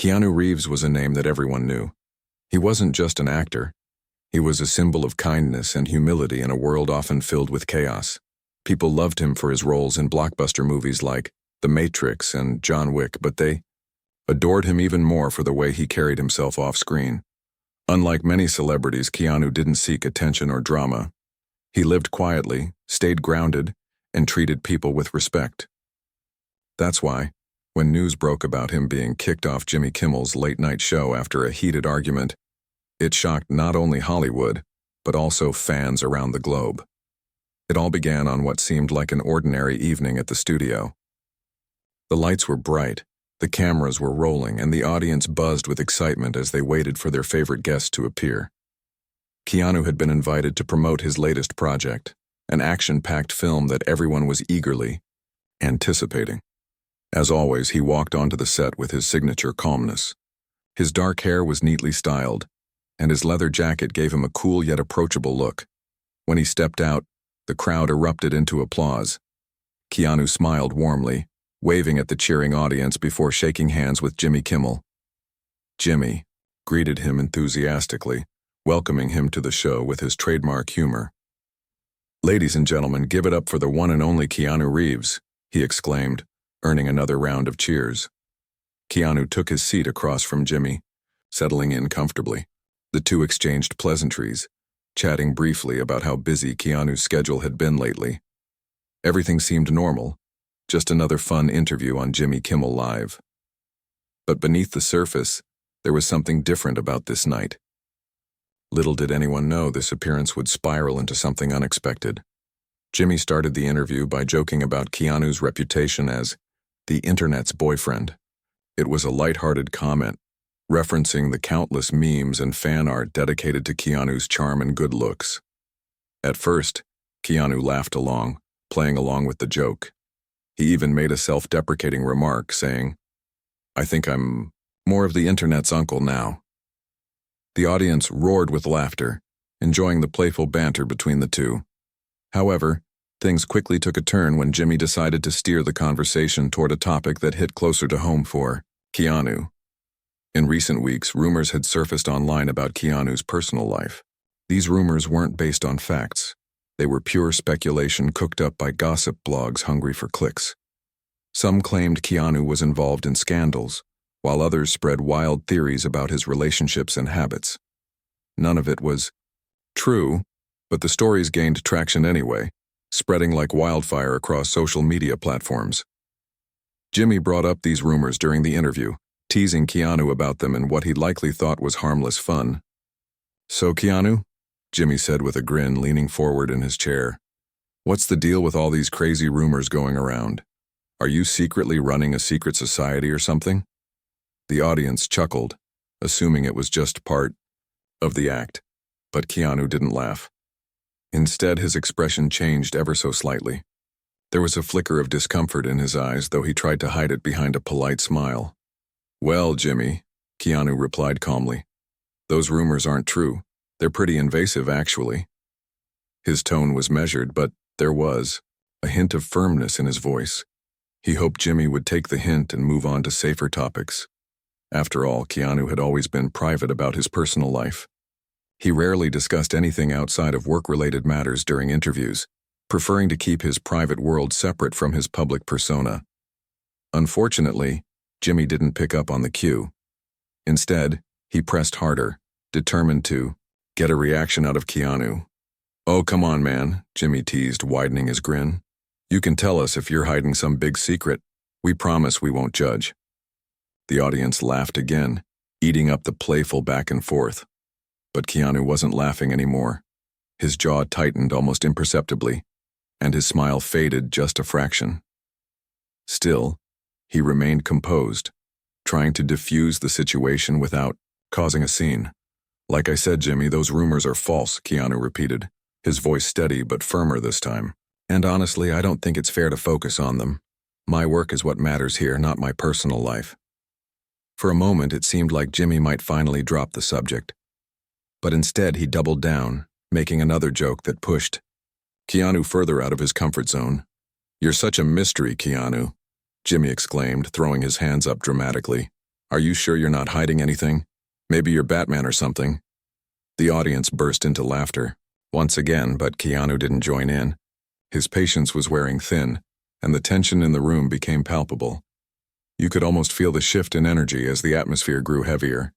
Keanu Reeves was a name that everyone knew. He wasn't just an actor. He was a symbol of kindness and humility in a world often filled with chaos. People loved him for his roles in blockbuster movies like The Matrix and John Wick, but they adored him even more for the way he carried himself off-screen. Unlike many celebrities, Keanu didn't seek attention or drama. He lived quietly, stayed grounded, and treated people with respect. That's why, when news broke about him being kicked off Jimmy Kimmel's late-night show after a heated argument, it shocked not only Hollywood, but also fans around the globe. It all began on what seemed like an ordinary evening at the studio. The lights were bright, the cameras were rolling, and the audience buzzed with excitement as they waited for their favorite guest to appear. Keanu had been invited to promote his latest project, an action-packed film that everyone was eagerly anticipating. As always, he walked onto the set with his signature calmness. His dark hair was neatly styled, and his leather jacket gave him a cool yet approachable look. When he stepped out, the crowd erupted into applause. Keanu smiled warmly, waving at the cheering audience before shaking hands with Jimmy Kimmel. Jimmy greeted him enthusiastically, welcoming him to the show with his trademark humor. "Ladies and gentlemen, give it up for the one and only Keanu Reeves," he exclaimed, earning another round of cheers. Keanu took his seat across from Jimmy, settling in comfortably. The two exchanged pleasantries, chatting briefly about how busy Keanu's schedule had been lately. Everything seemed normal, just another fun interview on Jimmy Kimmel Live. But beneath the surface, there was something different about this night. Little did anyone know this appearance would spiral into something unexpected. Jimmy started the interview by joking about Keanu's reputation as the internet's boyfriend. It was a lighthearted comment, referencing the countless memes and fan art dedicated to Keanu's charm and good looks. At first, Keanu laughed along, playing along with the joke. He even made a self-deprecating remark, saying, "I think I'm more of the internet's uncle now." The audience roared with laughter, enjoying the playful banter between the two. However, things quickly took a turn when Jimmy decided to steer the conversation toward a topic that hit closer to home for Keanu. In recent weeks, rumors had surfaced online about Keanu's personal life. These rumors weren't based on facts. They were pure speculation cooked up by gossip blogs hungry for clicks. Some claimed Keanu was involved in scandals, while others spread wild theories about his relationships and habits. None of it was true, but the stories gained traction anyway, spreading like wildfire across social media platforms. Jimmy brought up these rumors during the interview, teasing Keanu about them in what he likely thought was harmless fun. "So, Keanu," Jimmy said with a grin, leaning forward in his chair, "what's the deal with all these crazy rumors going around? Are you secretly running a secret society or something?" The audience chuckled, assuming it was just part of the act, but Keanu didn't laugh. Instead, his expression changed ever so slightly. There was a flicker of discomfort in his eyes, though he tried to hide it behind a polite smile. "Well, Jimmy," Keanu replied calmly, "those rumors aren't true. They're pretty invasive, actually." His tone was measured, but there was a hint of firmness in his voice. He hoped Jimmy would take the hint and move on to safer topics. After all, Keanu had always been private about his personal life. He rarely discussed anything outside of work-related matters during interviews, preferring to keep his private world separate from his public persona. Unfortunately, Jimmy didn't pick up on the cue. Instead, he pressed harder, determined to get a reaction out of Keanu. "Oh, come on, man," Jimmy teased, widening his grin. "You can tell us if you're hiding some big secret. We promise we won't judge." The audience laughed again, eating up the playful back and forth. But Keanu wasn't laughing anymore. His jaw tightened almost imperceptibly, and his smile faded just a fraction. Still, he remained composed, trying to diffuse the situation without causing a scene. "Like I said, Jimmy, those rumors are false," Keanu repeated, his voice steady but firmer this time. "And honestly, I don't think it's fair to focus on them. My work is what matters here, not my personal life." For a moment, it seemed like Jimmy might finally drop the subject. But instead, he doubled down, making another joke that pushed Keanu further out of his comfort zone. "You're such a mystery, Keanu," Jimmy exclaimed, throwing his hands up dramatically. Are you sure you're not hiding anything? Maybe you're Batman or something." The audience burst into laughter, once again, but Keanu didn't join in. His patience was wearing thin, and the tension in the room became palpable. You could almost feel the shift in energy as the atmosphere grew heavier.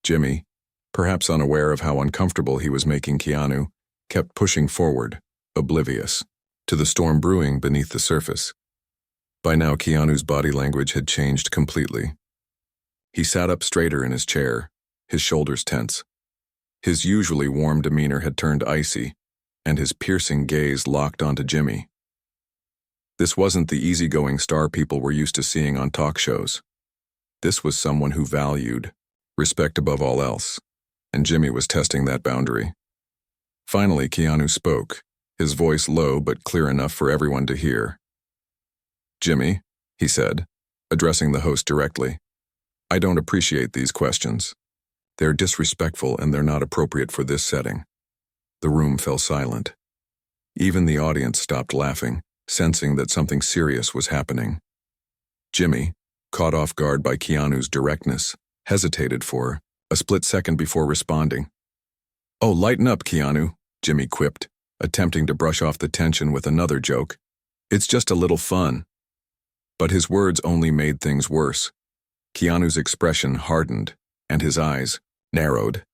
Jimmy, perhaps unaware of how uncomfortable he was making Keanu, kept pushing forward, oblivious to the storm brewing beneath the surface. By now, Keanu's body language had changed completely. He sat up straighter in his chair, his shoulders tense. His usually warm demeanor had turned icy, and his piercing gaze locked onto Jimmy. This wasn't the easygoing star people were used to seeing on talk shows. This was someone who valued respect above all else, and Jimmy was testing that boundary. Finally, Keanu spoke, his voice low but clear enough for everyone to hear. "Jimmy," he said, addressing the host directly, "I don't appreciate these questions. They're disrespectful and they're not appropriate for this setting." The room fell silent. Even the audience stopped laughing, sensing that something serious was happening. Jimmy, caught off guard by Keanu's directness, hesitated for a split second before responding. "Oh, lighten up, Keanu," Jimmy quipped, attempting to brush off the tension with another joke. "It's just a little fun." But his words only made things worse. Keanu's expression hardened, and his eyes narrowed.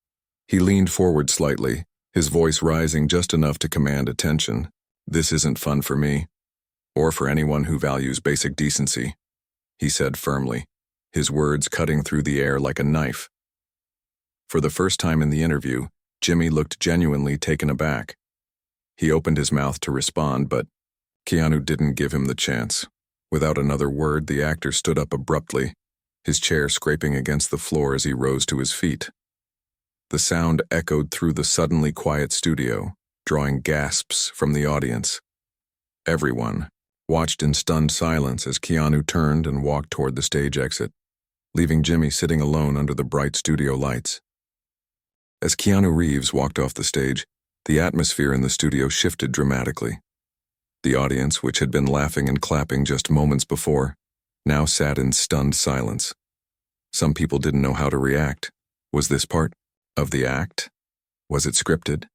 He leaned forward slightly, his voice rising just enough to command attention. "This isn't fun for me, or for anyone who values basic decency," he said firmly, his words cutting through the air like a knife. For the first time in the interview, Jimmy looked genuinely taken aback. He opened his mouth to respond, but Keanu didn't give him the chance. Without another word, the actor stood up abruptly, his chair scraping against the floor as he rose to his feet. The sound echoed through the suddenly quiet studio, drawing gasps from the audience. Everyone watched in stunned silence as Keanu turned and walked toward the stage exit, leaving Jimmy sitting alone under the bright studio lights. As Keanu Reeves walked off the stage, the atmosphere in the studio shifted dramatically. The audience, which had been laughing and clapping just moments before, now sat in stunned silence. Some people didn't know how to react. Was this part of the act? Was it scripted?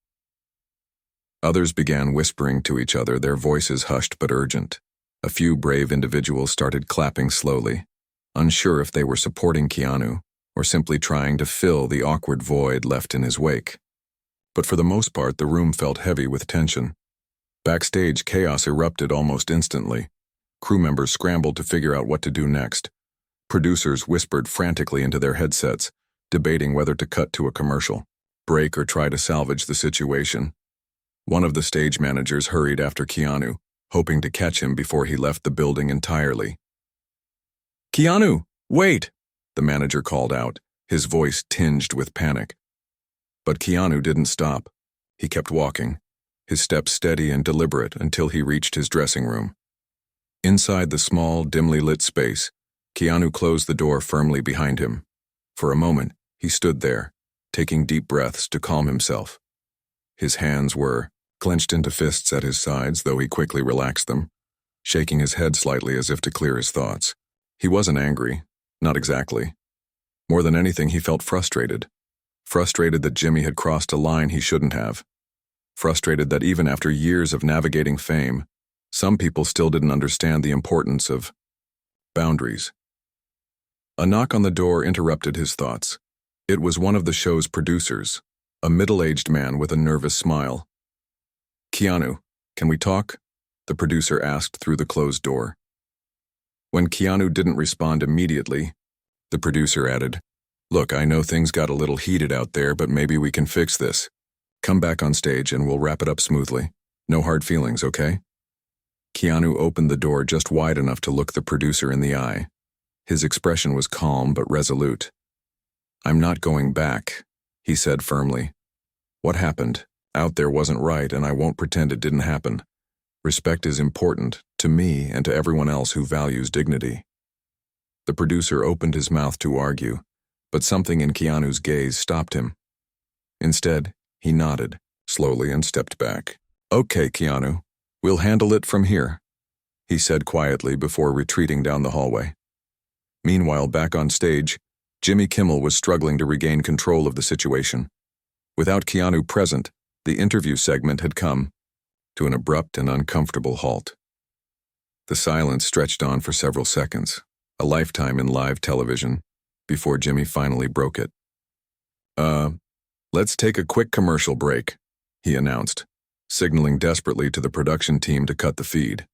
Others began whispering to each other, their voices hushed but urgent. A few brave individuals started clapping slowly, unsure if they were supporting Keanu or simply trying to fill the awkward void left in his wake. But for the most part, the room felt heavy with tension. Backstage, chaos erupted almost instantly. Crew members scrambled to figure out what to do next. Producers whispered frantically into their headsets, debating whether to cut to a commercial, break, or try to salvage the situation. One of the stage managers hurried after Keanu, hoping to catch him before he left the building entirely. "Keanu, wait!" the manager called out, his voice tinged with panic. But Keanu didn't stop. He kept walking, his steps steady and deliberate until he reached his dressing room. Inside the small, dimly lit space, Keanu closed the door firmly behind him. For a moment, he stood there, taking deep breaths to calm himself. His hands were clenched into fists at his sides, though he quickly relaxed them, shaking his head slightly as if to clear his thoughts. He wasn't angry, not exactly. More than anything, he felt frustrated. Frustrated that Jimmy had crossed a line he shouldn't have. Frustrated that even after years of navigating fame, some people still didn't understand the importance of boundaries. A knock on the door interrupted his thoughts. It was one of the show's producers, a middle-aged man with a nervous smile. "Keanu, can we talk?" the producer asked through the closed door. When Keanu didn't respond immediately, the producer added, "Look, I know things got a little heated out there, but maybe we can fix this. Come back on stage and we'll wrap it up smoothly. No hard feelings, okay?" Keanu opened the door just wide enough to look the producer in the eye. His expression was calm but resolute. "I'm not going back," he said firmly. "What happened out there wasn't right, and I won't pretend it didn't happen. Respect is important to me and to everyone else who values dignity." The producer opened his mouth to argue, but something in Keanu's gaze stopped him. Instead, he nodded slowly and stepped back. "Okay, Keanu, we'll handle it from here," he said quietly before retreating down the hallway. Meanwhile, back on stage, Jimmy Kimmel was struggling to regain control of the situation. Without Keanu present, the interview segment had come to an abrupt and uncomfortable halt. The silence stretched on for several seconds, a lifetime in live television, before Jimmy finally broke it. Let's take a quick commercial break, he announced, signaling desperately to the production team to cut the feed.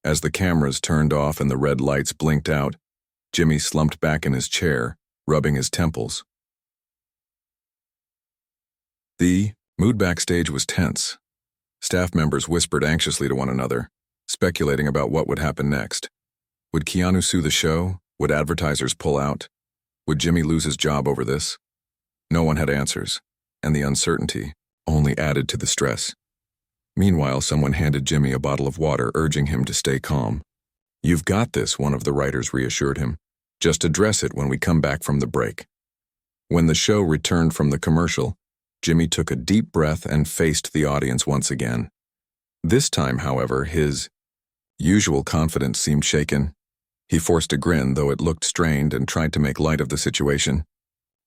As the cameras turned off and the red lights blinked out, Jimmy slumped back in his chair, rubbing his temples. The mood backstage was tense. Staff members whispered anxiously to one another, speculating about what would happen next. Would Keanu sue the show? Would advertisers pull out? Would Jimmy lose his job over this? No one had answers, and the uncertainty only added to the stress. Meanwhile, someone handed Jimmy a bottle of water, urging him to stay calm. "You've got this," one of the writers reassured him. "Just address it when we come back from the break." When the show returned from the commercial, Jimmy took a deep breath and faced the audience once again. This time, however, his usual confidence seemed shaken. He forced a grin, though it looked strained, and tried to make light of the situation.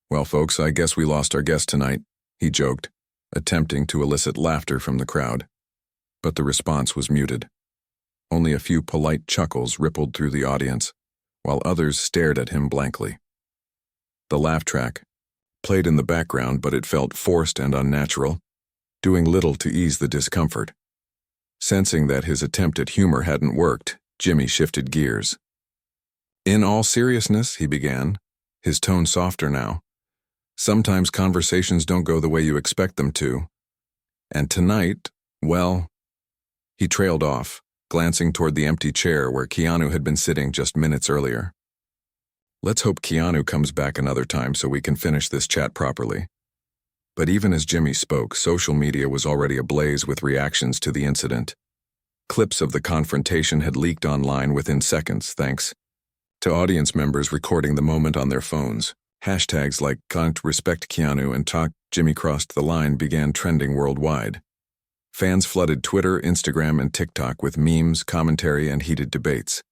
"Well, folks, I guess we lost our guest tonight," he joked, attempting to elicit laughter from the crowd. But the response was muted. Only a few polite chuckles rippled through the audience, while others stared at him blankly. The laugh track played in the background, but it felt forced and unnatural, doing little to ease the discomfort. Sensing that his attempt at humor hadn't worked, Jimmy shifted gears. "In all seriousness," he began, his tone softer now, "sometimes conversations don't go the way you expect them to. And tonight, well..." He trailed off, glancing toward the empty chair where Keanu had been sitting just minutes earlier. "Let's hope Keanu comes back another time so we can finish this chat properly." But even as Jimmy spoke, social media was already ablaze with reactions to the incident. Clips of the confrontation had leaked online within seconds, thanks to audience members recording the moment on their phones. Hashtags like "Can't respect Keanu" and "Talk Jimmy crossed the line" began trending worldwide. Fans flooded Twitter, Instagram, and TikTok with memes, commentary, and heated debates.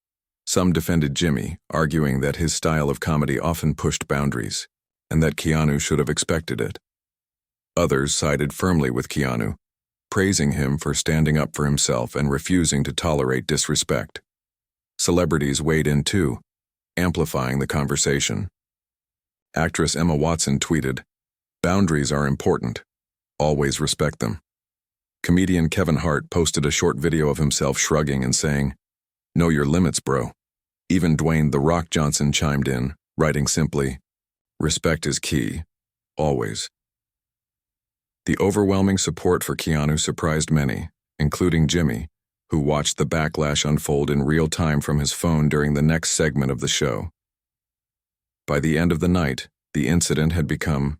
Some defended Jimmy, arguing that his style of comedy often pushed boundaries, and that Keanu should have expected it. Others sided firmly with Keanu, praising him for standing up for himself and refusing to tolerate disrespect. Celebrities weighed in too, amplifying the conversation. Actress Emma Watson tweeted, "Boundaries are important. Always respect them." Comedian Kevin Hart posted a short video of himself shrugging and saying, "Know your limits, bro." Even Dwayne "The Rock" Johnson chimed in, writing simply, "Respect is key. Always." The overwhelming support for Keanu surprised many, including Jimmy, who watched the backlash unfold in real time from his phone during the next segment of the show. By the end of the night, the incident had become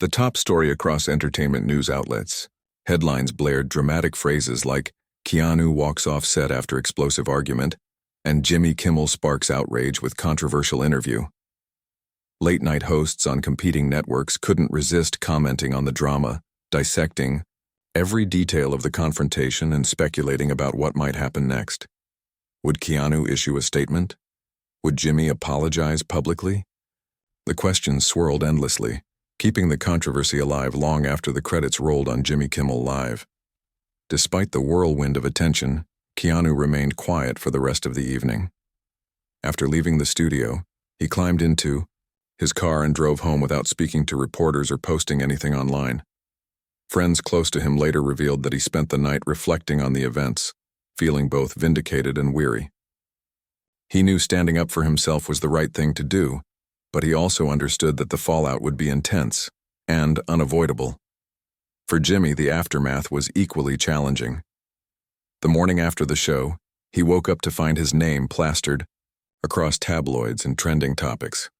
the top story across entertainment news outlets. Headlines blared dramatic phrases like "Keanu walks off set after explosive argument" and "Jimmy Kimmel sparks outrage with controversial interview." Late-night hosts on competing networks couldn't resist commenting on the drama, dissecting every detail of the confrontation and speculating about what might happen next. Would Keanu issue a statement? Would Jimmy apologize publicly? The questions swirled endlessly, keeping the controversy alive long after the credits rolled on Jimmy Kimmel Live. Despite the whirlwind of attention, Keanu remained quiet for the rest of the evening. After leaving the studio, he climbed into his car and drove home without speaking to reporters or posting anything online. Friends close to him later revealed that he spent the night reflecting on the events, feeling both vindicated and weary. He knew standing up for himself was the right thing to do, but he also understood that the fallout would be intense and unavoidable. For Jimmy, the aftermath was equally challenging. The morning after the show, he woke up to find his name plastered across tabloids and trending topics.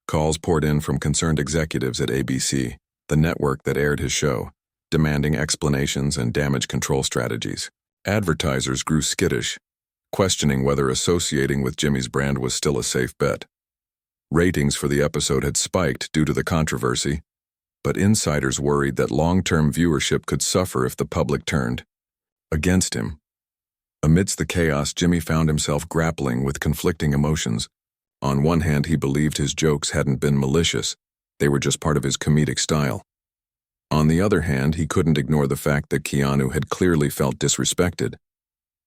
Calls poured in from concerned executives at ABC, the network that aired his show, demanding explanations and damage control strategies. Advertisers grew skittish, questioning whether associating with Jimmy's brand was still a safe bet. Ratings for the episode had spiked due to the controversy, but insiders worried that long-term viewership could suffer if the public turned against him. Amidst the chaos, Jimmy found himself grappling with conflicting emotions. On one hand, he believed his jokes hadn't been malicious, they were just part of his comedic style. On the other hand, he couldn't ignore the fact that Keanu had clearly felt disrespected.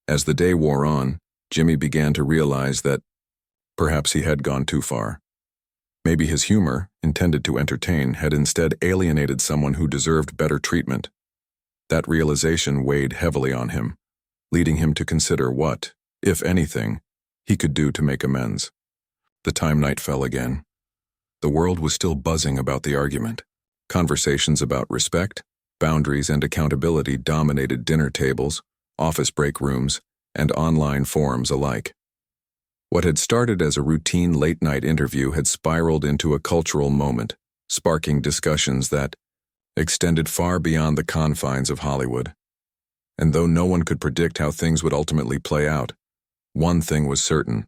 As the day wore on, Jimmy began to realize that perhaps he had gone too far. Maybe his humor, intended to entertain, had instead alienated someone who deserved better treatment. That realization weighed heavily on him, leading him to consider what, if anything, he could do to make amends. The time night fell again. The world was still buzzing about the argument. Conversations about respect, boundaries, and accountability dominated dinner tables, office break rooms, and online forums alike. What had started as a routine late-night interview had spiraled into a cultural moment, sparking discussions that extended far beyond the confines of Hollywood. And though no one could predict how things would ultimately play out, one thing was certain.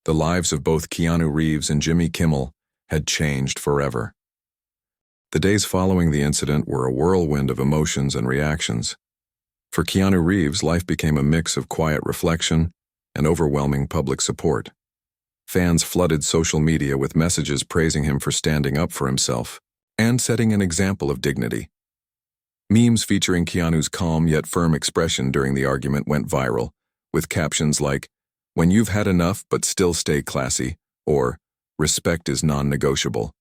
The lives of both Keanu Reeves and Jimmy Kimmel had changed forever. The days following the incident were a whirlwind of emotions and reactions. For Keanu Reeves, life became a mix of quiet reflection and overwhelming public support. Fans flooded social media with messages praising him for standing up for himself and setting an example of dignity. Memes featuring Keanu's calm yet firm expression during the argument went viral, with captions like, "When you've had enough but still stay classy," or "Respect is non-negotiable."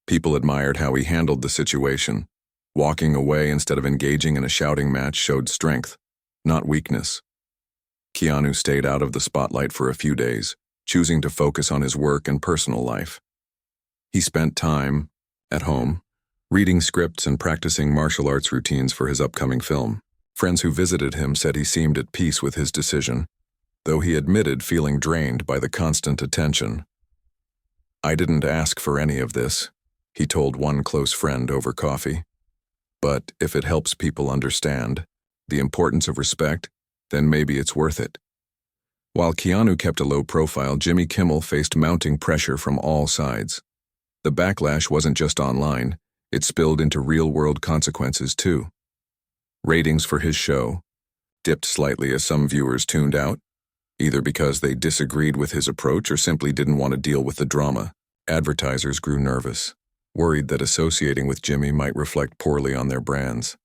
People admired how he handled the situation. Walking away instead of engaging in a shouting match showed strength, not weakness. Keanu stayed out of the spotlight for a few days, choosing to focus on his work and personal life. He spent time at home, reading scripts and practicing martial arts routines for his upcoming film. Friends who visited him said he seemed at peace with his decision, though he admitted feeling drained by the constant attention. "I didn't ask for any of this," he told one close friend over coffee. "But if it helps people understand the importance of respect, then maybe it's worth it." While Keanu kept a low profile, Jimmy Kimmel faced mounting pressure from all sides. The backlash wasn't just online, it spilled into real-world consequences too. Ratings for his show dipped slightly as some viewers tuned out, either because they disagreed with his approach or simply didn't want to deal with the drama. Advertisers grew nervous, worried that associating with Jimmy might reflect poorly on their brands.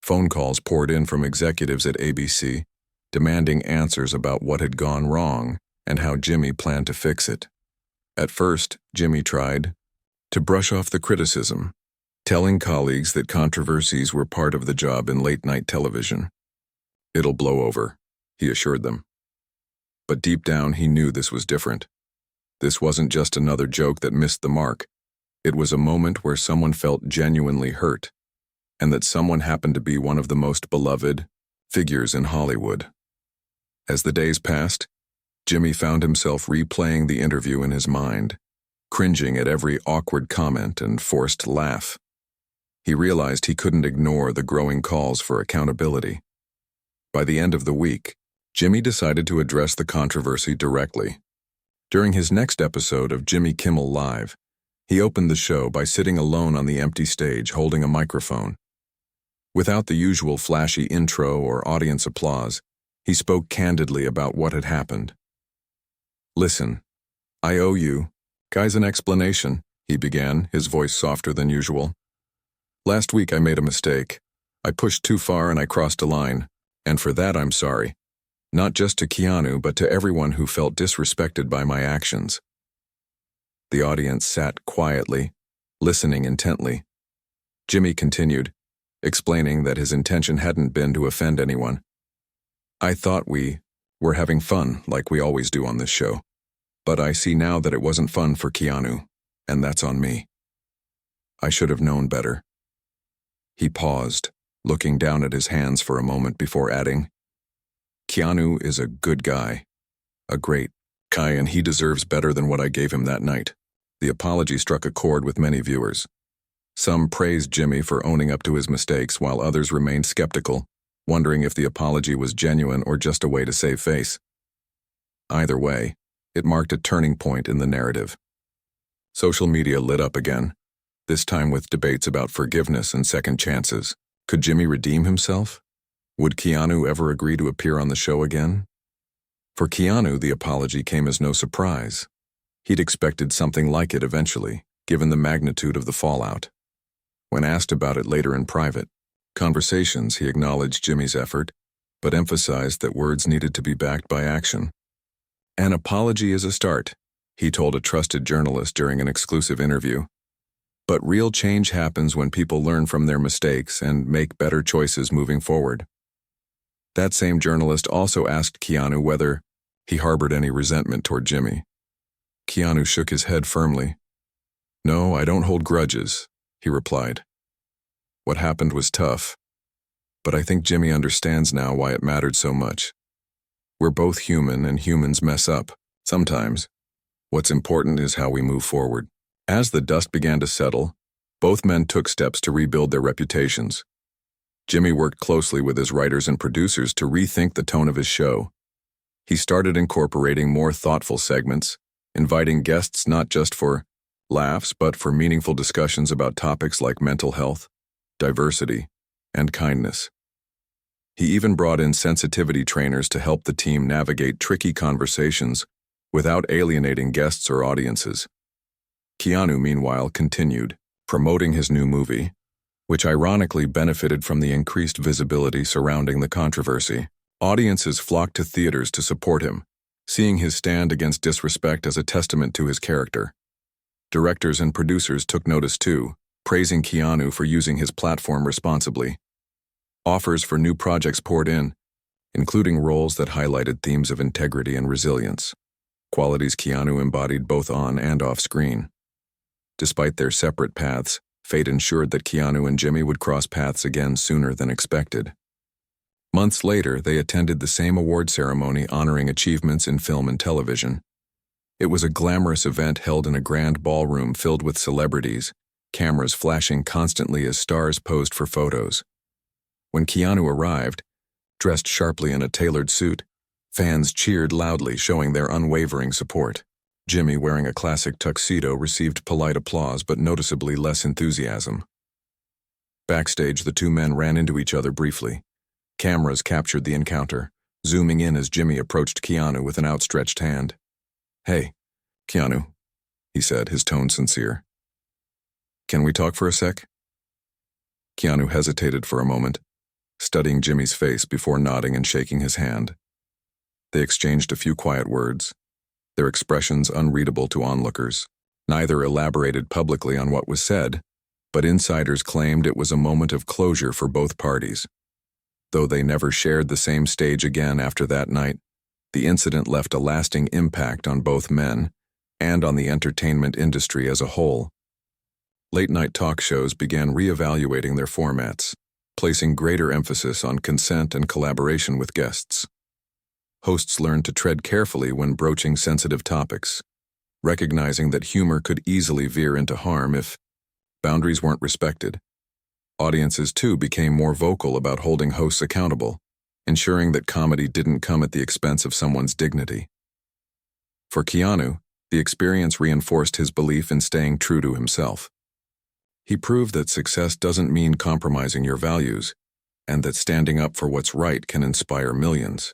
Phone calls poured in from executives at ABC, demanding answers about what had gone wrong and how Jimmy planned to fix it. At first, Jimmy tried to brush off the criticism, telling colleagues that controversies were part of the job in late-night television. "It'll blow over," he assured them. But deep down, he knew this was different. This wasn't just another joke that missed the mark. It was a moment where someone felt genuinely hurt, and that someone happened to be one of the most beloved figures in Hollywood. As the days passed, Jimmy found himself replaying the interview in his mind, cringing at every awkward comment and forced laugh. He realized he couldn't ignore the growing calls for accountability. By the end of the week, Jimmy decided to address the controversy directly. During his next episode of Jimmy Kimmel Live, he opened the show by sitting alone on the empty stage holding a microphone. Without the usual flashy intro or audience applause, he spoke candidly about what had happened. "Listen, I owe you guys an explanation," he began, his voice softer than usual. "Last week I made a mistake. I pushed too far and I crossed a line, and for that I'm sorry. Not just to Keanu, but to everyone who felt disrespected by my actions." The audience sat quietly, listening intently. Jimmy continued, explaining that his intention hadn't been to offend anyone. "I thought we were having fun, like we always do on this show. But I see now that it wasn't fun for Keanu, and that's on me. I should have known better." He paused, looking down at his hands for a moment before adding, "Keanu is a good guy, a great guy, and he deserves better than what I gave him that night." The apology struck a chord with many viewers. Some praised Jimmy for owning up to his mistakes, while others remained skeptical, wondering if the apology was genuine or just a way to save face. Either way, it marked a turning point in the narrative. Social media lit up again, this time with debates about forgiveness and second chances. Could Jimmy redeem himself? Would Keanu ever agree to appear on the show again? For Keanu, the apology came as no surprise. He'd expected something like it eventually, given the magnitude of the fallout. When asked about it later in private conversations, he acknowledged Jimmy's effort, but emphasized that words needed to be backed by action. "An apology is a start," he told a trusted journalist during an exclusive interview. "But real change happens when people learn from their mistakes and make better choices moving forward." That same journalist also asked Keanu whether he harbored any resentment toward Jimmy. Keanu shook his head firmly. "No, I don't hold grudges," he replied. "What happened was tough, but I think Jimmy understands now why it mattered so much. We're both human, and humans mess up sometimes. What's important is how we move forward." As the dust began to settle, both men took steps to rebuild their reputations. Jimmy worked closely with his writers and producers to rethink the tone of his show. He started incorporating more thoughtful segments, inviting guests not just for laughs but for meaningful discussions about topics like mental health, diversity, and kindness. He even brought in sensitivity trainers to help the team navigate tricky conversations without alienating guests or audiences. Keanu, meanwhile, continued promoting his new movie, which ironically benefited from the increased visibility surrounding the controversy. Audiences flocked to theaters to support him, seeing his stand against disrespect as a testament to his character. Directors and producers took notice too, praising Keanu for using his platform responsibly. Offers for new projects poured in, including roles that highlighted themes of integrity and resilience, qualities Keanu embodied both on and off screen. Despite their separate paths, fate ensured that Keanu and Jimmy would cross paths again sooner than expected. Months later, they attended the same award ceremony honoring achievements in film and television. It was a glamorous event held in a grand ballroom filled with celebrities, cameras flashing constantly as stars posed for photos. When Keanu arrived, dressed sharply in a tailored suit, fans cheered loudly, showing their unwavering support. Jimmy, wearing a classic tuxedo, received polite applause but noticeably less enthusiasm. Backstage, the two men ran into each other briefly. Cameras captured the encounter, zooming in as Jimmy approached Keanu with an outstretched hand. "Hey, Keanu," he said, his tone sincere. "Can we talk for a sec?" Keanu hesitated for a moment, studying Jimmy's face before nodding and shaking his hand. They exchanged a few quiet words, their expressions unreadable to onlookers. Neither elaborated publicly on what was said, but insiders claimed it was a moment of closure for both parties. Though they never shared the same stage again after that night, the incident left a lasting impact on both men and on the entertainment industry as a whole. Late-night talk shows began reevaluating their formats, placing greater emphasis on consent and collaboration with guests. Hosts learned to tread carefully when broaching sensitive topics, recognizing that humor could easily veer into harm if boundaries weren't respected. Audiences, too, became more vocal about holding hosts accountable, ensuring that comedy didn't come at the expense of someone's dignity. For Keanu, the experience reinforced his belief in staying true to himself. He proved that success doesn't mean compromising your values, and that standing up for what's right can inspire millions.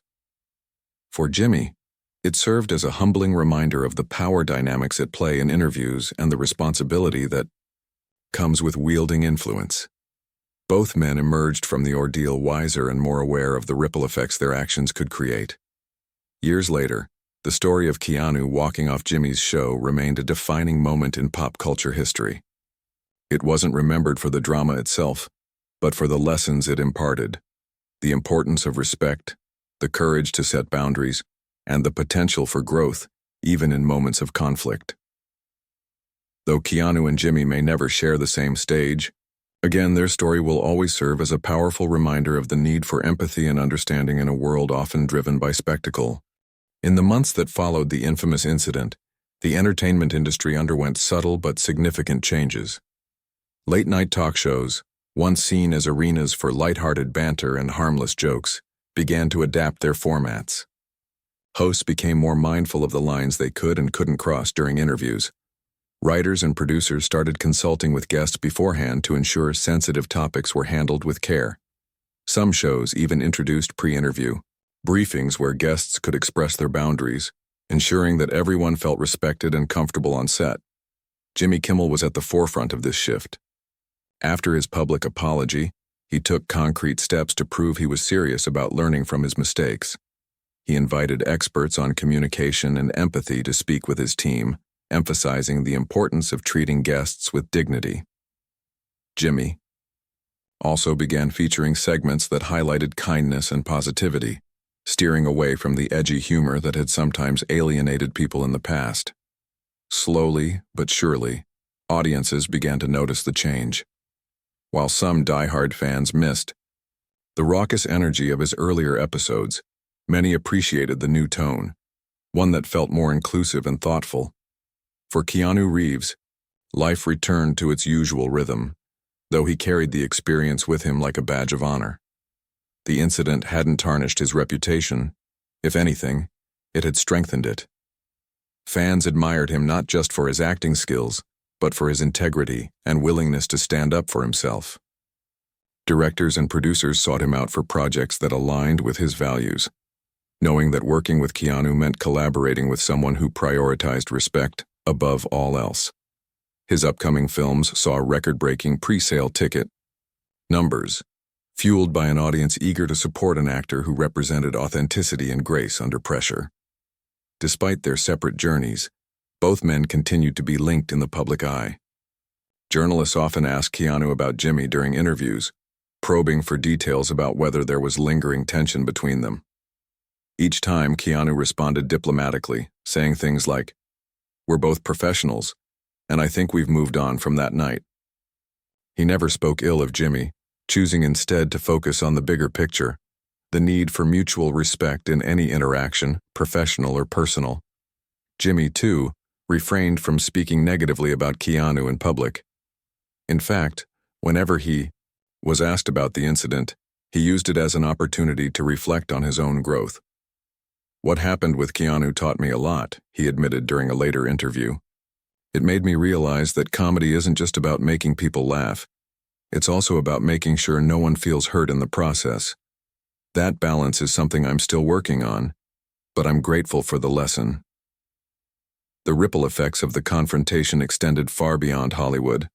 For Jimmy, it served as a humbling reminder of the power dynamics at play in interviews and the responsibility that comes with wielding influence. Both men emerged from the ordeal wiser and more aware of the ripple effects their actions could create. Years later, the story of Keanu walking off Jimmy's show remained a defining moment in pop culture history. It wasn't remembered for the drama itself, but for the lessons it imparted: the importance of respect, the courage to set boundaries, and the potential for growth, even in moments of conflict. Though Keanu and Jimmy may never share the same stage, again, their story will always serve as a powerful reminder of the need for empathy and understanding in a world often driven by spectacle. In the months that followed the infamous incident, the entertainment industry underwent subtle but significant changes. Late-night talk shows, once seen as arenas for lighthearted banter and harmless jokes, began to adapt their formats. Hosts became more mindful of the lines they could and couldn't cross during interviews. Writers and producers started consulting with guests beforehand to ensure sensitive topics were handled with care. Some shows even introduced pre-interview briefings where guests could express their boundaries, ensuring that everyone felt respected and comfortable on set. Jimmy Kimmel was at the forefront of this shift. After his public apology, he took concrete steps to prove he was serious about learning from his mistakes. He invited experts on communication and empathy to speak with his team, emphasizing the importance of treating guests with dignity. Jimmy also began featuring segments that highlighted kindness and positivity, steering away from the edgy humor that had sometimes alienated people in the past. Slowly but surely, audiences began to notice the change. While some die-hard fans missed the raucous energy of his earlier episodes, many appreciated the new tone, one that felt more inclusive and thoughtful. For Keanu Reeves, life returned to its usual rhythm, though he carried the experience with him like a badge of honor. The incident hadn't tarnished his reputation. If anything, it had strengthened it. Fans admired him not just for his acting skills, but for his integrity and willingness to stand up for himself. Directors and producers sought him out for projects that aligned with his values, knowing that working with Keanu meant collaborating with someone who prioritized respect above all else. His upcoming films saw record-breaking pre-sale ticket numbers, fueled by an audience eager to support an actor who represented authenticity and grace under pressure. Despite their separate journeys, both men continued to be linked in the public eye. Journalists often asked Keanu about Jimmy during interviews, probing for details about whether there was lingering tension between them. Each time, Keanu responded diplomatically, saying things like, "We're both professionals, and I think we've moved on from that night." He never spoke ill of Jimmy, choosing instead to focus on the bigger picture, the need for mutual respect in any interaction, professional or personal. Jimmy, too, refrained from speaking negatively about Keanu in public. In fact, whenever he was asked about the incident, he used it as an opportunity to reflect on his own growth. "What happened with Keanu taught me a lot," he admitted during a later interview. "It made me realize that comedy isn't just about making people laugh. It's also about making sure no one feels hurt in the process. That balance is something I'm still working on, but I'm grateful for the lesson." The ripple effects of the confrontation extended far beyond Hollywood.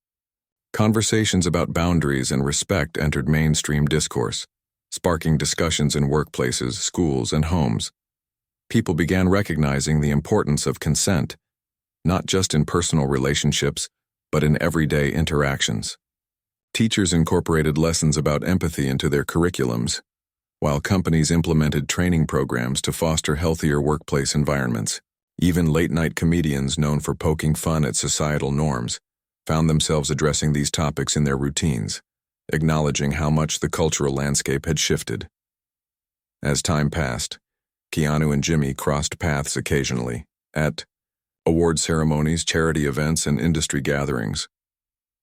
Conversations about boundaries and respect entered mainstream discourse, sparking discussions in workplaces, schools, and homes. People began recognizing the importance of consent, not just in personal relationships, but in everyday interactions. Teachers incorporated lessons about empathy into their curriculums, while companies implemented training programs to foster healthier workplace environments. Even late-night comedians known for poking fun at societal norms found themselves addressing these topics in their routines, acknowledging how much the cultural landscape had shifted. As time passed, Keanu and Jimmy crossed paths occasionally, at award ceremonies, charity events, and industry gatherings.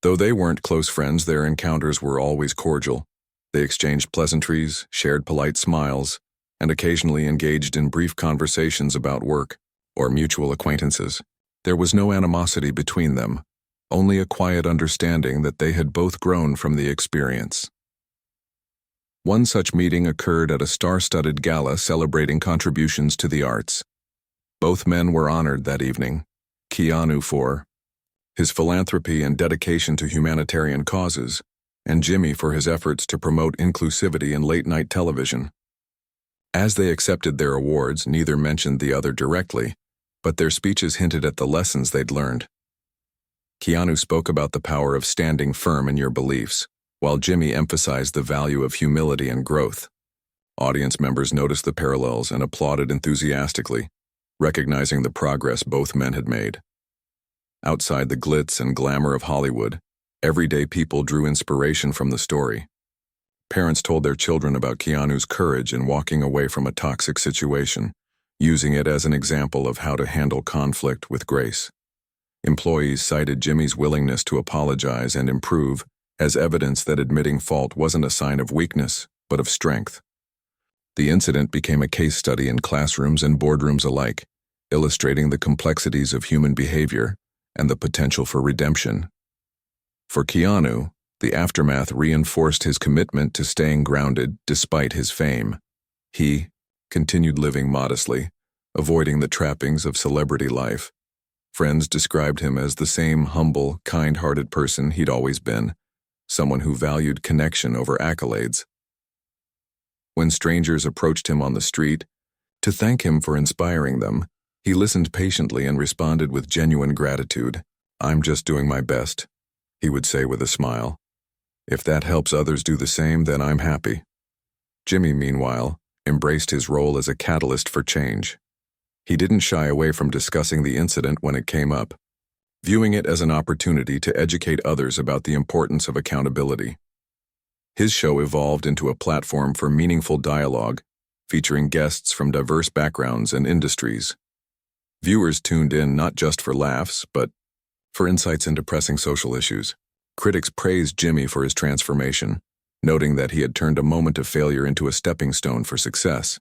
Though they weren't close friends, their encounters were always cordial. They exchanged pleasantries, shared polite smiles, and occasionally engaged in brief conversations about work or mutual acquaintances. There was no animosity between them, only a quiet understanding that they had both grown from the experience. One such meeting occurred at a star-studded gala celebrating contributions to the arts. Both men were honored that evening, Keanu for his philanthropy and dedication to humanitarian causes, and Jimmy for his efforts to promote inclusivity in late-night television. As they accepted their awards, neither mentioned the other directly, but their speeches hinted at the lessons they'd learned. Keanu spoke about the power of standing firm in your beliefs, while Jimmy emphasized the value of humility and growth. Audience members noticed the parallels and applauded enthusiastically, recognizing the progress both men had made. Outside the glitz and glamour of Hollywood, everyday people drew inspiration from the story. Parents told their children about Keanu's courage in walking away from a toxic situation, using it as an example of how to handle conflict with grace. Employees cited Jimmy's willingness to apologize and improve as evidence that admitting fault wasn't a sign of weakness, but of strength. The incident became a case study in classrooms and boardrooms alike, illustrating the complexities of human behavior and the potential for redemption. For Keanu, the aftermath reinforced his commitment to staying grounded despite his fame. He continued living modestly, avoiding the trappings of celebrity life. Friends described him as the same humble, kind-hearted person he'd always been, someone who valued connection over accolades. When strangers approached him on the street, to thank him for inspiring them, he listened patiently and responded with genuine gratitude. "I'm just doing my best," he would say with a smile. "If that helps others do the same, then I'm happy." Jimmy, meanwhile, embraced his role as a catalyst for change. He didn't shy away from discussing the incident when it came up, viewing it as an opportunity to educate others about the importance of accountability. His show evolved into a platform for meaningful dialogue, featuring guests from diverse backgrounds and industries. Viewers tuned in not just for laughs, but for insights into pressing social issues. Critics praised Jimmy for his transformation, noting that he had turned a moment of failure into a stepping stone for success.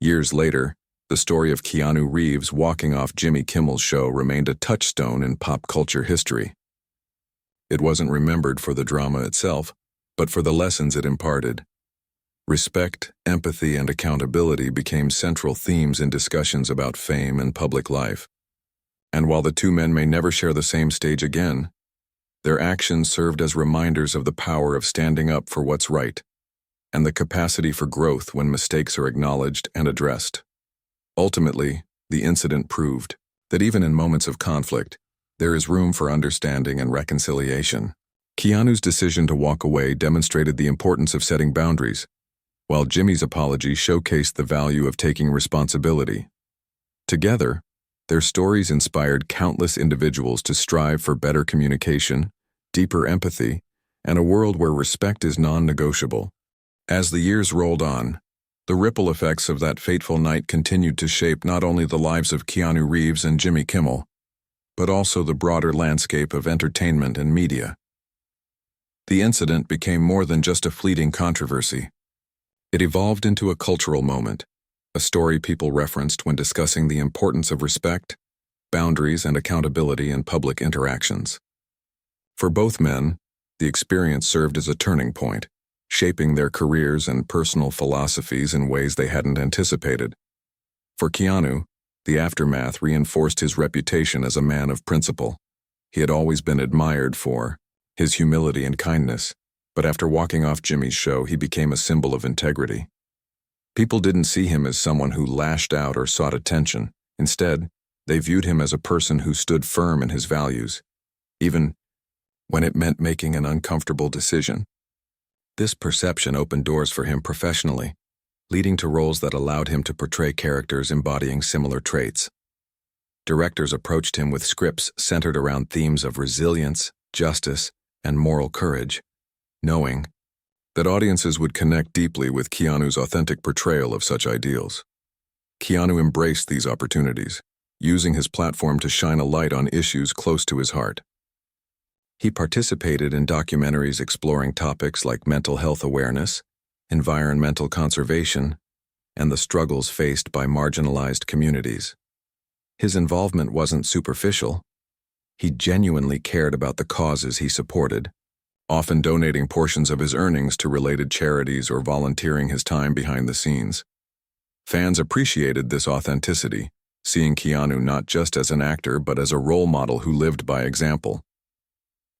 Years later, the story of Keanu Reeves walking off Jimmy Kimmel's show remained a touchstone in pop culture history. It wasn't remembered for the drama itself, but for the lessons it imparted. Respect, empathy, and accountability became central themes in discussions about fame and public life. And while the two men may never share the same stage again, their actions served as reminders of the power of standing up for what's right, and the capacity for growth when mistakes are acknowledged and addressed. Ultimately, the incident proved that even in moments of conflict, there is room for understanding and reconciliation. Keanu's decision to walk away demonstrated the importance of setting boundaries, while Jimmy's apology showcased the value of taking responsibility. Together, their stories inspired countless individuals to strive for better communication, deeper empathy, and a world where respect is non-negotiable. As the years rolled on, the ripple effects of that fateful night continued to shape not only the lives of Keanu Reeves and Jimmy Kimmel, but also the broader landscape of entertainment and media. The incident became more than just a fleeting controversy. It evolved into a cultural moment, a story people referenced when discussing the importance of respect, boundaries, and accountability in public interactions. For both men, the experience served as a turning point, shaping their careers and personal philosophies in ways they hadn't anticipated. For Keanu, the aftermath reinforced his reputation as a man of principle. He had always been admired for his humility and kindness, but after walking off Jimmy's show, he became a symbol of integrity. People didn't see him as someone who lashed out or sought attention. Instead, they viewed him as a person who stood firm in his values, even when it meant making an uncomfortable decision. This perception opened doors for him professionally, leading to roles that allowed him to portray characters embodying similar traits. Directors approached him with scripts centered around themes of resilience, justice, and moral courage, knowing that audiences would connect deeply with Keanu's authentic portrayal of such ideals. Keanu embraced these opportunities, using his platform to shine a light on issues close to his heart. He participated in documentaries exploring topics like mental health awareness, environmental conservation, and the struggles faced by marginalized communities. His involvement wasn't superficial. He genuinely cared about the causes he supported, often donating portions of his earnings to related charities or volunteering his time behind the scenes. Fans appreciated this authenticity, seeing Keanu not just as an actor but as a role model who lived by example.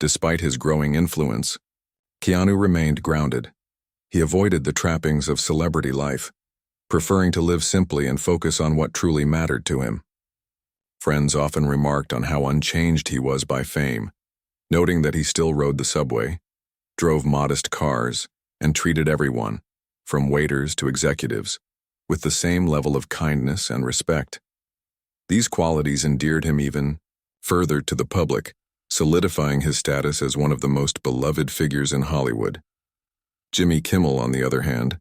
Despite his growing influence, Keanu remained grounded. He avoided the trappings of celebrity life, preferring to live simply and focus on what truly mattered to him. Friends often remarked on how unchanged he was by fame, noting that he still rode the subway, drove modest cars, and treated everyone, from waiters to executives, with the same level of kindness and respect. These qualities endeared him even further to the public, solidifying his status as one of the most beloved figures in Hollywood. Jimmy Kimmel, on the other hand,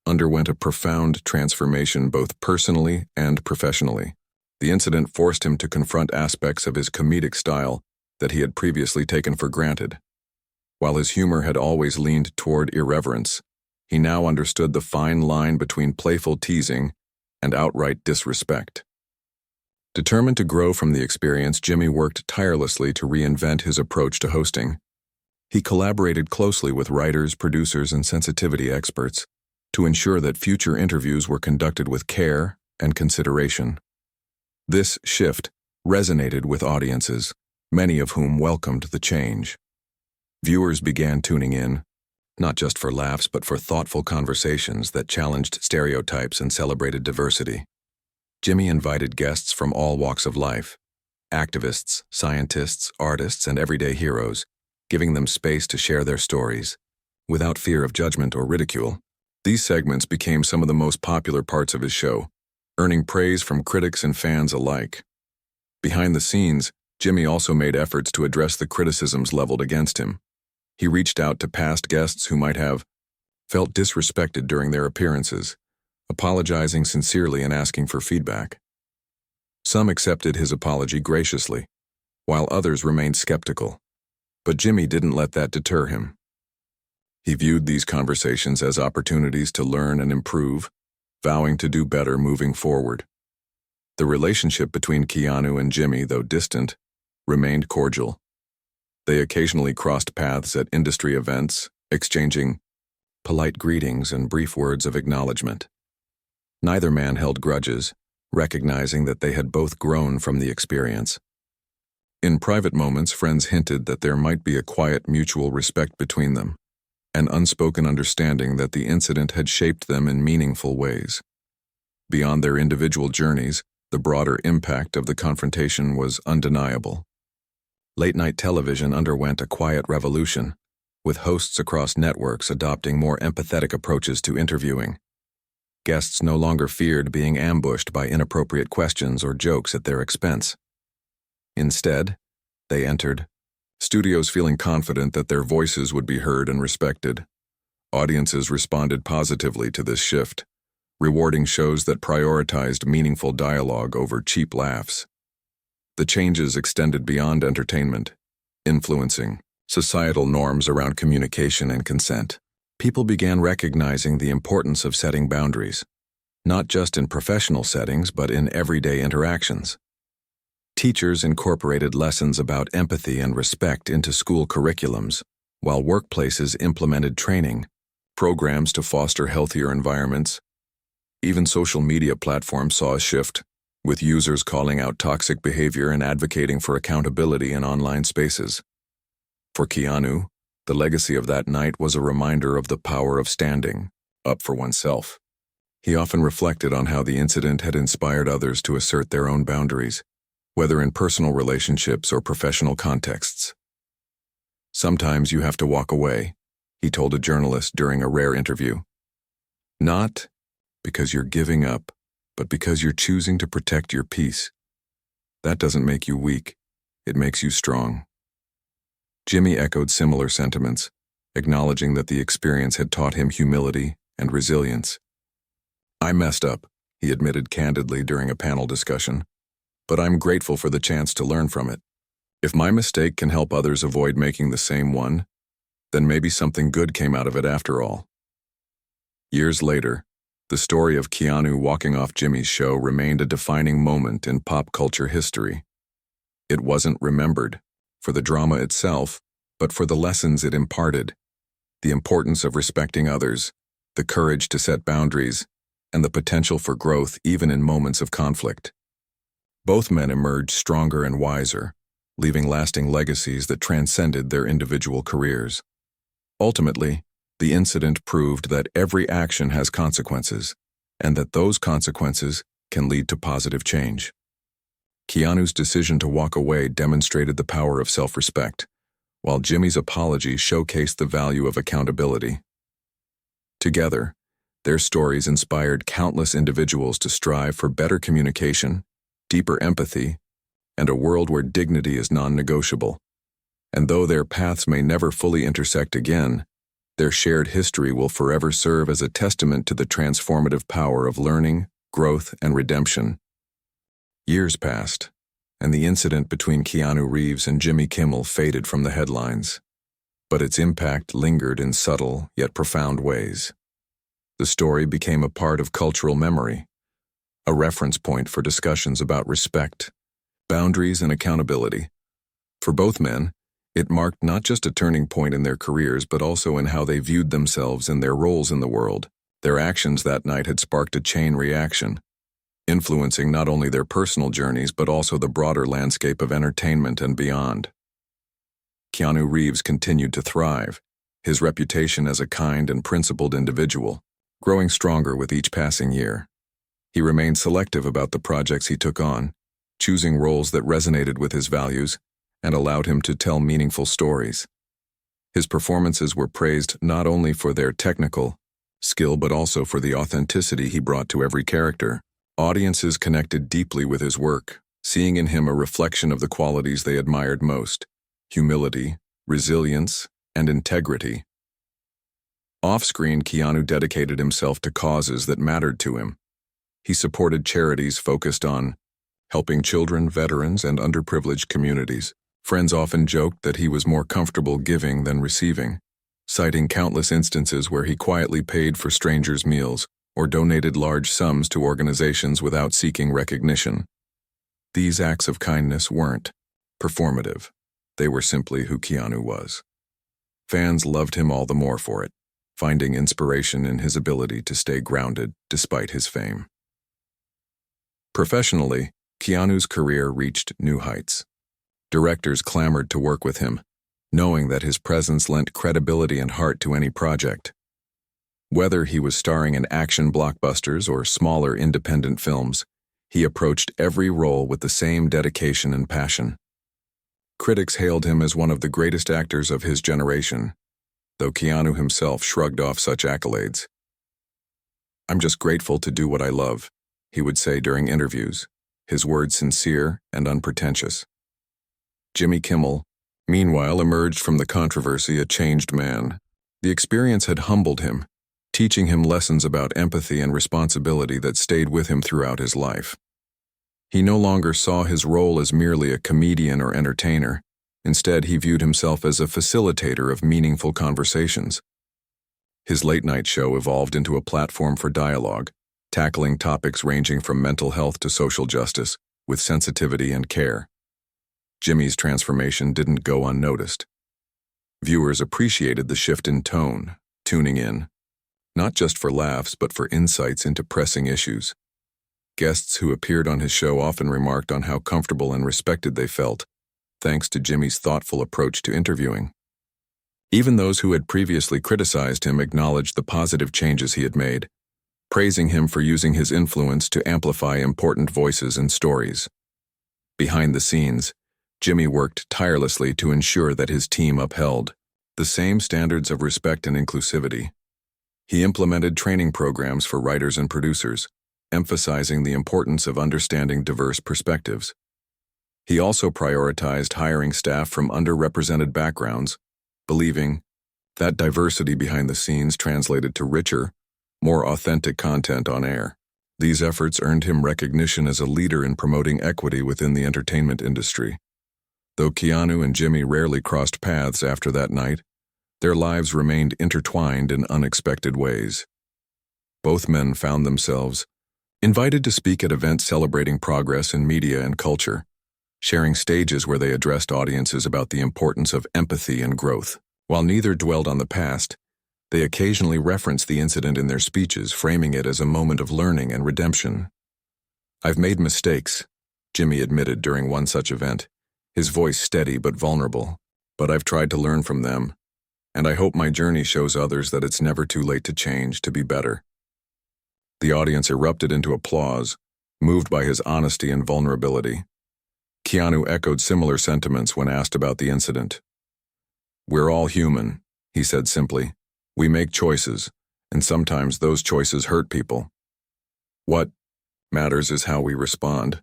underwent a profound transformation both personally and professionally. The incident forced him to confront aspects of his comedic style that he had previously taken for granted. While his humor had always leaned toward irreverence, he now understood the fine line between playful teasing and outright disrespect. Determined to grow from the experience, Jimmy worked tirelessly to reinvent his approach to hosting. He collaborated closely with writers, producers, and sensitivity experts to ensure that future interviews were conducted with care and consideration. This shift resonated with audiences, many of whom welcomed the change. Viewers began tuning in, not just for laughs but for thoughtful conversations that challenged stereotypes and celebrated diversity. Jimmy invited guests from all walks of life, activists, scientists, artists, and everyday heroes, giving them space to share their stories, without fear of judgment or ridicule. These segments became some of the most popular parts of his show, earning praise from critics and fans alike. Behind the scenes, Jimmy also made efforts to address the criticisms leveled against him. He reached out to past guests who might have felt disrespected during their appearances, apologizing sincerely and asking for feedback. Some accepted his apology graciously, while others remained skeptical. But Jimmy didn't let that deter him. He viewed these conversations as opportunities to learn and improve, vowing to do better moving forward. The relationship between Keanu and Jimmy, though distant, remained cordial. They occasionally crossed paths at industry events, exchanging polite greetings and brief words of acknowledgement. Neither man held grudges, recognizing that they had both grown from the experience. In private moments, friends hinted that there might be a quiet mutual respect between them, an unspoken understanding that the incident had shaped them in meaningful ways. Beyond their individual journeys, the broader impact of the confrontation was undeniable. Late-night television underwent a quiet revolution, with hosts across networks adopting more empathetic approaches to interviewing. Guests no longer feared being ambushed by inappropriate questions or jokes at their expense. Instead, they entered studios feeling confident that their voices would be heard and respected. Audiences responded positively to this shift, rewarding shows that prioritized meaningful dialogue over cheap laughs. The changes extended beyond entertainment, influencing societal norms around communication and consent. People began recognizing the importance of setting boundaries, not just in professional settings but in everyday interactions. Teachers incorporated lessons about empathy and respect into school curriculums, while workplaces implemented training, programs to foster healthier environments. Even social media platforms saw a shift, with users calling out toxic behavior and advocating for accountability in online spaces. For Keanu, the legacy of that night was a reminder of the power of standing up for oneself. He often reflected on how the incident had inspired others to assert their own boundaries, whether in personal relationships or professional contexts. "Sometimes you have to walk away," he told a journalist during a rare interview. "Not because you're giving up, but because you're choosing to protect your peace. That doesn't make you weak, it makes you strong." Jimmy echoed similar sentiments, acknowledging that the experience had taught him humility and resilience. "I messed up," he admitted candidly during a panel discussion, "but I'm grateful for the chance to learn from it. If my mistake can help others avoid making the same one, then maybe something good came out of it after all." Years later, the story of Keanu walking off Jimmy's show remained a defining moment in pop culture history. It wasn't remembered for the drama itself, but for the lessons it imparted: the importance of respecting others, the courage to set boundaries, and the potential for growth even in moments of conflict. Both men emerged stronger and wiser, leaving lasting legacies that transcended their individual careers. Ultimately, the incident proved that every action has consequences, and that those consequences can lead to positive change. Keanu's decision to walk away demonstrated the power of self-respect, while Jimmy's apology showcased the value of accountability. Together, their stories inspired countless individuals to strive for better communication, deeper empathy, and a world where dignity is non-negotiable. And though their paths may never fully intersect again, their shared history will forever serve as a testament to the transformative power of learning, growth, and redemption. Years passed, and the incident between Keanu Reeves and Jimmy Kimmel faded from the headlines. But its impact lingered in subtle yet profound ways. The story became a part of cultural memory, a reference point for discussions about respect, boundaries, and accountability. For both men, it marked not just a turning point in their careers but also in how they viewed themselves and their roles in the world. Their actions that night had sparked a chain reaction, influencing not only their personal journeys but also the broader landscape of entertainment and beyond. Keanu Reeves continued to thrive, his reputation as a kind and principled individual, growing stronger with each passing year. He remained selective about the projects he took on, choosing roles that resonated with his values and allowed him to tell meaningful stories. His performances were praised not only for their technical skill but also for the authenticity he brought to every character. Audiences connected deeply with his work, seeing in him a reflection of the qualities they admired most: humility, resilience, and integrity. Off-screen, Keanu dedicated himself to causes that mattered to him. He supported charities focused on helping children, veterans, and underprivileged communities. Friends often joked that he was more comfortable giving than receiving, citing countless instances where he quietly paid for strangers' meals or donated large sums to organizations without seeking recognition. These acts of kindness weren't performative. They were simply who Keanu was. Fans loved him all the more for it, finding inspiration in his ability to stay grounded despite his fame. Professionally, Keanu's career reached new heights. Directors clamored to work with him, knowing that his presence lent credibility and heart to any project. Whether he was starring in action blockbusters or smaller independent films, he approached every role with the same dedication and passion. Critics hailed him as one of the greatest actors of his generation, though Keanu himself shrugged off such accolades. "I'm just grateful to do what I love," he would say during interviews, his words sincere and unpretentious. Jimmy Kimmel, meanwhile, emerged from the controversy a changed man. The experience had humbled him, teaching him lessons about empathy and responsibility that stayed with him throughout his life. He no longer saw his role as merely a comedian or entertainer. Instead, he viewed himself as a facilitator of meaningful conversations. His late-night show evolved into a platform for dialogue, tackling topics ranging from mental health to social justice, with sensitivity and care. Jimmy's transformation didn't go unnoticed. Viewers appreciated the shift in tone, tuning in, not just for laughs but for insights into pressing issues. Guests who appeared on his show often remarked on how comfortable and respected they felt, thanks to Jimmy's thoughtful approach to interviewing. Even those who had previously criticized him acknowledged the positive changes he had made, praising him for using his influence to amplify important voices and stories. Behind the scenes, Jimmy worked tirelessly to ensure that his team upheld the same standards of respect and inclusivity. He implemented training programs for writers and producers, emphasizing the importance of understanding diverse perspectives. He also prioritized hiring staff from underrepresented backgrounds, believing that diversity behind the scenes translated to richer, more authentic content on air. These efforts earned him recognition as a leader in promoting equity within the entertainment industry. Though Keanu and Jimmy rarely crossed paths after that night, their lives remained intertwined in unexpected ways. Both men found themselves invited to speak at events celebrating progress in media and culture, sharing stages where they addressed audiences about the importance of empathy and growth. While neither dwelled on the past, they occasionally referenced the incident in their speeches, framing it as a moment of learning and redemption. "I've made mistakes," Jimmy admitted during one such event, his voice steady but vulnerable, "but I've tried to learn from them, and I hope my journey shows others that it's never too late to change, to be better." The audience erupted into applause, moved by his honesty and vulnerability. Keanu echoed similar sentiments when asked about the incident. "We're all human," he said simply. "We make choices, and sometimes those choices hurt people. What matters is how we respond,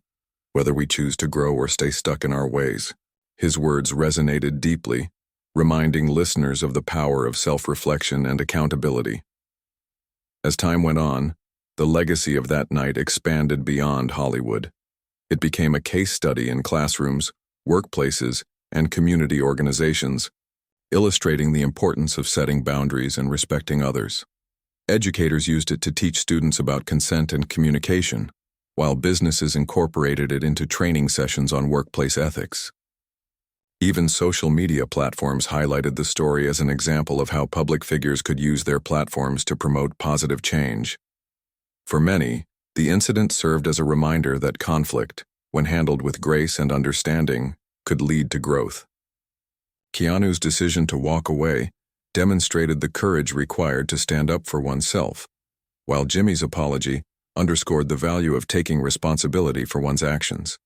whether we choose to grow or stay stuck in our ways." His words resonated deeply, reminding listeners of the power of self-reflection and accountability. As time went on, the legacy of that night expanded beyond Hollywood. It became a case study in classrooms, workplaces, and community organizations, illustrating the importance of setting boundaries and respecting others. Educators used it to teach students about consent and communication, while businesses incorporated it into training sessions on workplace ethics. Even social media platforms highlighted the story as an example of how public figures could use their platforms to promote positive change. For many, The incident served as a reminder that conflict, when handled with grace and understanding, could lead to growth. Keanu's decision to walk away demonstrated the courage required to stand up for oneself, while Jimmy's apology underscored the value of taking responsibility for one's actions.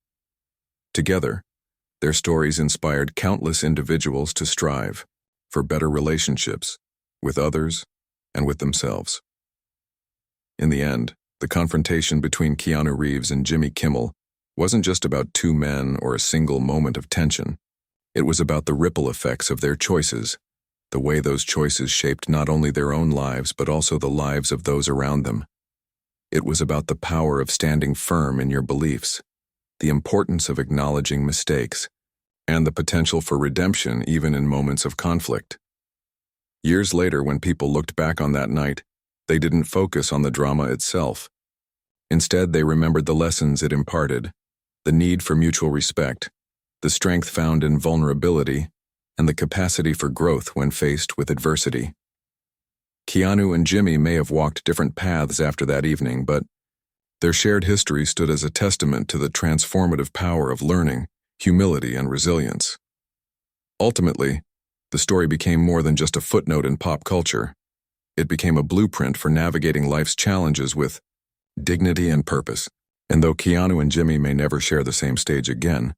Together, their stories inspired countless individuals to strive for better relationships with others and with themselves. In the end, the confrontation between Keanu Reeves and Jimmy Kimmel wasn't just about two men or a single moment of tension. It was about the ripple effects of their choices, the way those choices shaped not only their own lives but also the lives of those around them. It was about the power of standing firm in your beliefs, the importance of acknowledging mistakes, and the potential for redemption even in moments of conflict. Years later, when people looked back on that night, they didn't focus on the drama itself. Instead, they remembered the lessons it imparted, the need for mutual respect, the strength found in vulnerability, and the capacity for growth when faced with adversity. Keanu and Jimmy may have walked different paths after that evening, but their shared history stood as a testament to the transformative power of learning, humility, and resilience. Ultimately, the story became more than just a footnote in pop culture. It became a blueprint for navigating life's challenges with dignity and purpose. And though Keanu and Jimmy may never share the same stage again,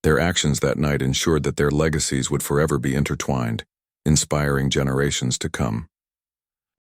their actions that night ensured that their legacies would forever be intertwined, inspiring generations to come.